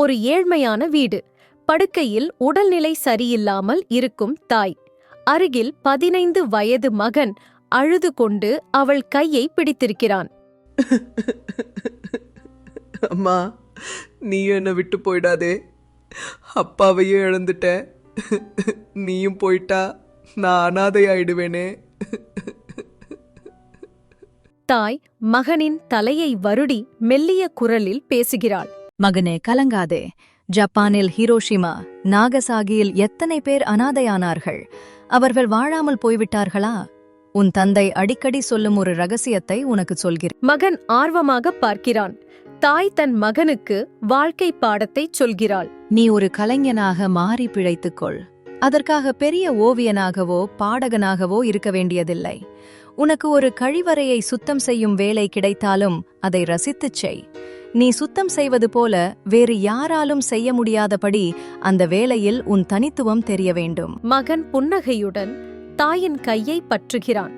ஒரு ஏழ்மையான வீடு. படுக்கையில் உடல்நிலை சரியில்லாமல் இருக்கும் தாய். அருகில் 15 வயது மகன் அழுது கொண்டு அவள் கையை பிடித்திருக்கிறான். அம்மா, நீ என்னை விட்டு போயிடாதே. அப்பாவையும் இழந்துட்ட, நீயும் போயிட்டா நான் அனாதை ஆயிடுவேனே. தாய் மகனின் தலையை வருடி மெல்லிய குரலில் பேசுகிறாள். மகனே, கலங்காதே. ஜப்பானில் ஹிரோஷிமா, நாகசாகியில் எத்தனை பேர் அனாதையானார்கள்? அவர்கள் வாழாமல் போய்விட்டார்களா? உன் தந்தை அடிக்கடி சொல்லும் ஒரு ரகசியத்தை உனக்கு சொல்கிறேன். மகன் ஆர்வமாக பார்க்கிறான். தாய் தன் மகனுக்கு வாழ்க்கை பாடத்தை சொல்கிறாள். நீ ஒரு கலைஞனாக மாறி பிழைத்துக்கொள். அதற்காக பெரிய ஓவியனாகவோ பாடகனாகவோ இருக்க வேண்டியதில்லை. உனக்கு ஒரு கழிவறையை சுத்தம் செய்யும் வேலை கிடைத்தாலும் அதை ரசித்துச் செய். நீ சுத்தம் செய்வது போல வேறு யாராலும் செய்ய முடியாதபடி அந்த வேலையில் உன் தனித்துவம் தெரிய வேண்டும். மகன் புன்னகையுடன் தாயின் கையை பற்றுகிறான்.